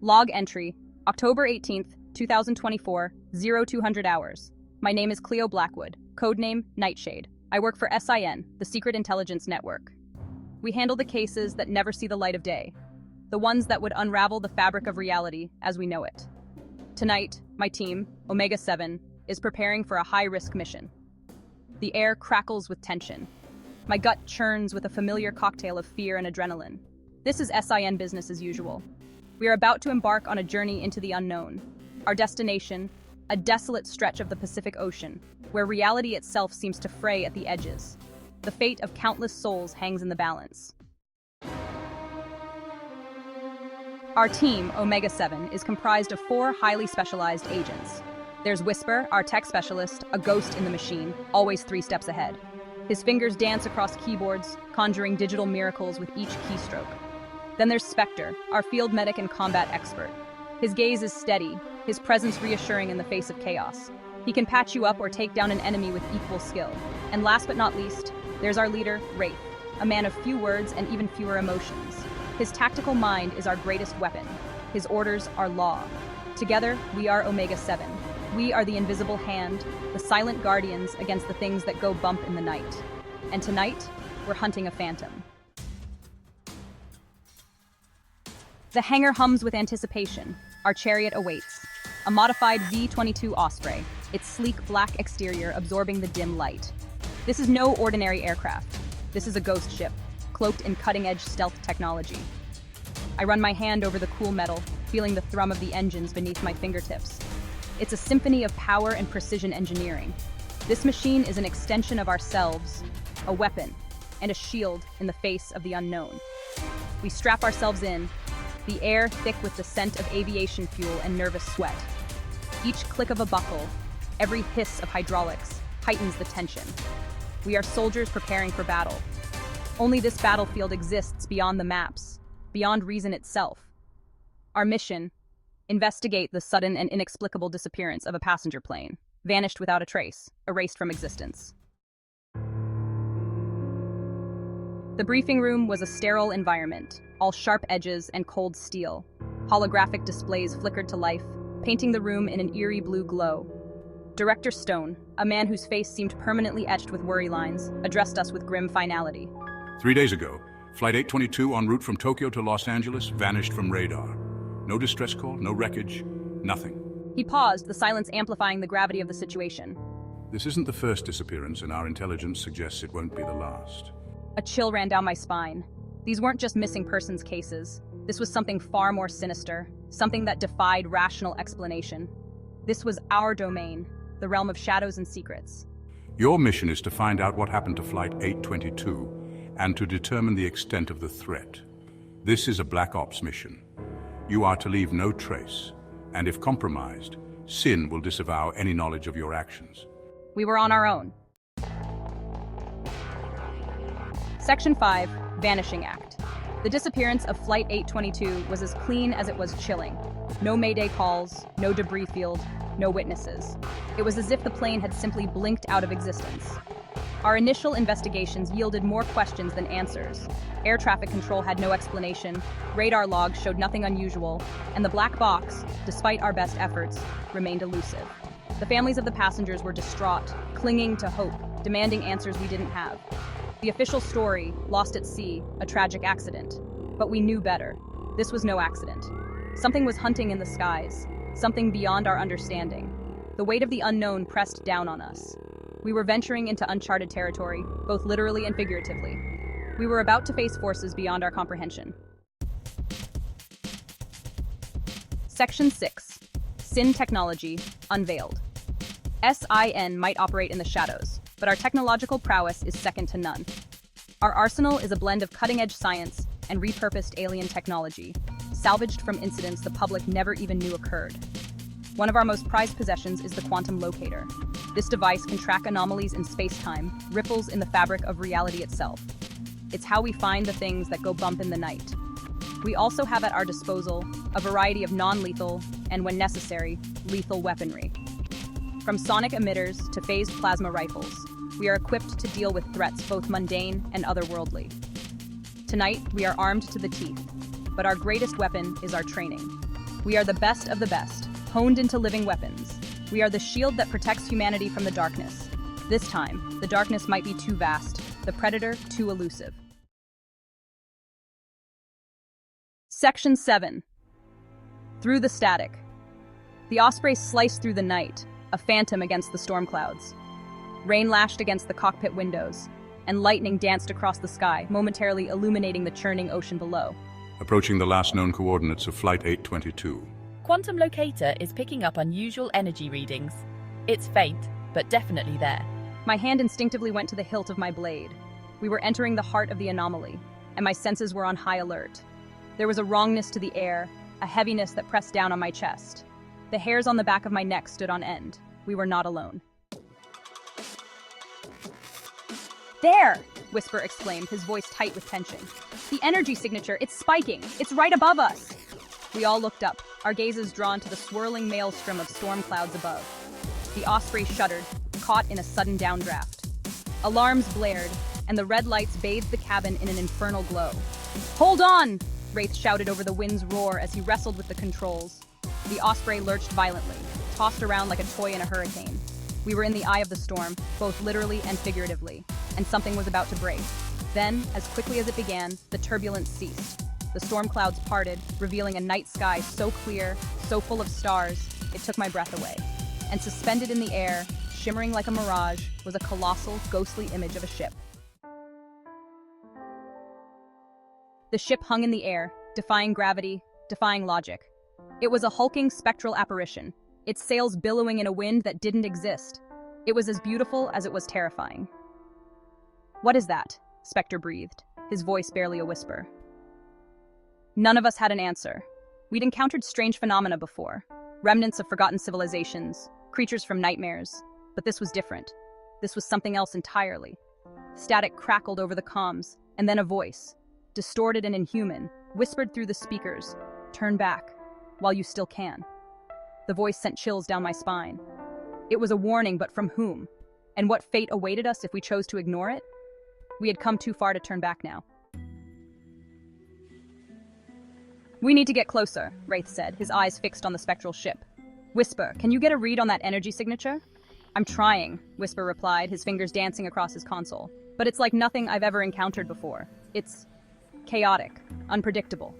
Log entry, October 18th, 2024, 0200 hours. My name is Cleo Blackwood, codename Nightshade. I work for S.I.N, the Secret Intelligence Network. We handle the cases that never see the light of day, the ones that would unravel the fabric of reality as we know it. Tonight, my team, Omega-7, is preparing for a high-risk mission. The air crackles with tension. My gut churns with a familiar cocktail of fear and adrenaline. This is S.I.N business as usual. We are about to embark on a journey into the unknown. Our destination, a desolate stretch of the Pacific Ocean, where reality itself seems to fray at the edges. The fate of countless souls hangs in the balance. Our team, Omega-7, is comprised of 4 highly specialized agents. There's Whisper, our tech specialist, a ghost in the machine, always 3 steps ahead. His fingers dance across keyboards, conjuring digital miracles with each keystroke. Then there's Specter, our field medic and combat expert. His gaze is steady, his presence reassuring in the face of chaos. He can patch you up or take down an enemy with equal skill. And last but not least, there's our leader, Wraith, a man of few words and even fewer emotions. His tactical mind is our greatest weapon. His orders are law. Together, we are Omega-7. We are the invisible hand, the silent guardians against the things that go bump in the night. And tonight, we're hunting a phantom. The hangar hums with anticipation. Our chariot awaits. A modified V-22 Osprey, its sleek black exterior absorbing the dim light. This is no ordinary aircraft. This is a ghost ship, cloaked in cutting-edge stealth technology. I run my hand over the cool metal, feeling the thrum of the engines beneath my fingertips. It's a symphony of power and precision engineering. This machine is an extension of ourselves, a weapon, and a shield in the face of the unknown. We strap ourselves in, the air thick with the scent of aviation fuel and nervous sweat. Each click of a buckle, every hiss of hydraulics, heightens the tension. We are soldiers preparing for battle. Only this battlefield exists beyond the maps, beyond reason itself. Our mission: investigate the sudden and inexplicable disappearance of a passenger plane, vanished without a trace, erased from existence. The briefing room was a sterile environment, all sharp edges and cold steel. Holographic displays flickered to life, painting the room in an eerie blue glow. Director Stone, a man whose face seemed permanently etched with worry lines, addressed us with grim finality. 3 days ago, Flight 822 en route from Tokyo to Los Angeles vanished from radar. No distress call, no wreckage, nothing. He paused, the silence amplifying the gravity of the situation. This isn't the first disappearance, and our intelligence suggests it won't be the last. A chill ran down my spine. These weren't just missing persons cases. This was something far more sinister, something that defied rational explanation. This was our domain, the realm of shadows and secrets. Your mission is to find out what happened to Flight 822 and to determine the extent of the threat. This is a Black Ops mission. You are to leave no trace, and if compromised, S.I.N will disavow any knowledge of your actions. We were on our own. Section 5, Vanishing Act. The disappearance of Flight 822 was as clean as it was chilling. No mayday calls, no debris field, no witnesses. It was as if the plane had simply blinked out of existence. Our initial investigations yielded more questions than answers. Air traffic control had no explanation, radar logs showed nothing unusual, and the black box, despite our best efforts, remained elusive. The families of the passengers were distraught, clinging to hope, demanding answers we didn't have. The official story, lost at sea, a tragic accident. But we knew better. This was no accident. Something was hunting in the skies, something beyond our understanding. The weight of the unknown pressed down on us. We were venturing into uncharted territory, both literally and figuratively. We were about to face forces beyond our comprehension. Section 6. S.I.N Technology, Unveiled. S.I.N might operate in the shadows, but our technological prowess is second to none. Our arsenal is a blend of cutting-edge science and repurposed alien technology, salvaged from incidents the public never even knew occurred. One of our most prized possessions is the quantum locator. This device can track anomalies in space-time, ripples in the fabric of reality itself. It's how we find the things that go bump in the night. We also have at our disposal a variety of non-lethal and, when necessary, lethal weaponry. From sonic emitters to phased plasma rifles, we are equipped to deal with threats both mundane and otherworldly. Tonight, we are armed to the teeth, but our greatest weapon is our training. We are the best of the best, honed into living weapons. We are the shield that protects humanity from the darkness. This time, the darkness might be too vast, the predator too elusive. Section 7. Through the static. The Osprey sliced through the night, a phantom against the storm clouds. Rain lashed against the cockpit windows, and lightning danced across the sky, momentarily illuminating the churning ocean below. Approaching the last known coordinates of Flight 822. Quantum locator is picking up unusual energy readings. It's faint, but definitely there. My hand instinctively went to the hilt of my blade. We were entering the heart of the anomaly, and my senses were on high alert. There was a wrongness to the air, a heaviness that pressed down on my chest. The hairs on the back of my neck stood on end. We were not alone. "There!" Whisper exclaimed, his voice tight with tension. "The energy signature, it's spiking! It's right above us!" We all looked up, our gazes drawn to the swirling maelstrom of storm clouds above. The Osprey shuddered, caught in a sudden downdraft. Alarms blared, and the red lights bathed the cabin in an infernal glow. "Hold on!" Wraith shouted over the wind's roar as he wrestled with the controls. The Osprey lurched violently, tossed around like a toy in a hurricane. We were in the eye of the storm, both literally and figuratively, and something was about to break. Then, as quickly as it began, the turbulence ceased. The storm clouds parted, revealing a night sky so clear, so full of stars, it took my breath away. And suspended in the air, shimmering like a mirage, was a colossal, ghostly image of a ship. The ship hung in the air, defying gravity, defying logic. It was a hulking, spectral apparition, its sails billowing in a wind that didn't exist. It was as beautiful as it was terrifying. "What is that?" Specter breathed, his voice barely a whisper. None of us had an answer. We'd encountered strange phenomena before, remnants of forgotten civilizations, creatures from nightmares, but this was different. This was something else entirely. Static crackled over the comms, and then a voice, distorted and inhuman, whispered through the speakers, "Turn back, while you still can." The voice sent chills down my spine. It was a warning, but from whom? And what fate awaited us if we chose to ignore it? We had come too far to turn back now. "We need to get closer," Wraith said, his eyes fixed on the spectral ship. "Whisper, can you get a read on that energy signature?" "I'm trying," Whisper replied, his fingers dancing across his console. "But it's like nothing I've ever encountered before. It's chaotic, unpredictable."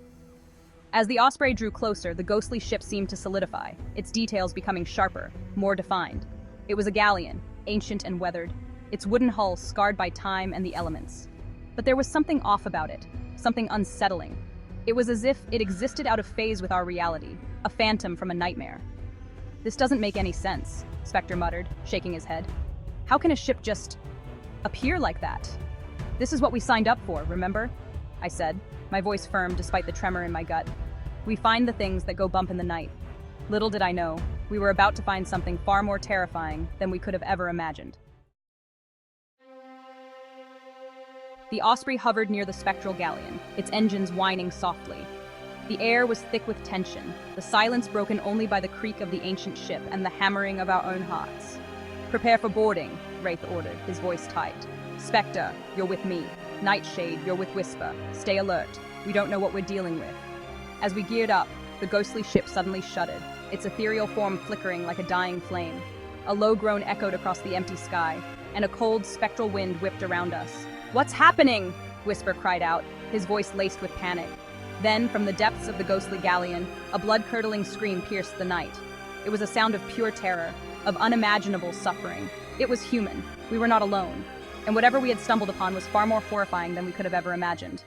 As the Osprey drew closer, the ghostly ship seemed to solidify, its details becoming sharper, more defined. It was a galleon, ancient and weathered, its wooden hull scarred by time and the elements. But there was something off about it, something unsettling. It was as if it existed out of phase with our reality, a phantom from a nightmare. "This doesn't make any sense," Specter muttered, shaking his head. "How can a ship just appear like that?" "This is what we signed up for, remember?" I said, my voice firm despite the tremor in my gut. "We find the things that go bump in the night." Little did I know, we were about to find something far more terrifying than we could have ever imagined. The Osprey hovered near the spectral galleon, its engines whining softly. The air was thick with tension, the silence broken only by the creak of the ancient ship and the hammering of our own hearts. "Prepare for boarding," Wraith ordered, his voice tight. "Specter, you're with me. Nightshade, you're with Whisper. Stay alert. We don't know what we're dealing with." As we geared up, the ghostly ship suddenly shuddered, its ethereal form flickering like a dying flame. A low groan echoed across the empty sky, and a cold, spectral wind whipped around us. "What's happening?" Whisper cried out, his voice laced with panic. Then, from the depths of the ghostly galleon, a blood-curdling scream pierced the night. It was a sound of pure terror, of unimaginable suffering. It was human. We were not alone. And whatever we had stumbled upon was far more horrifying than we could have ever imagined.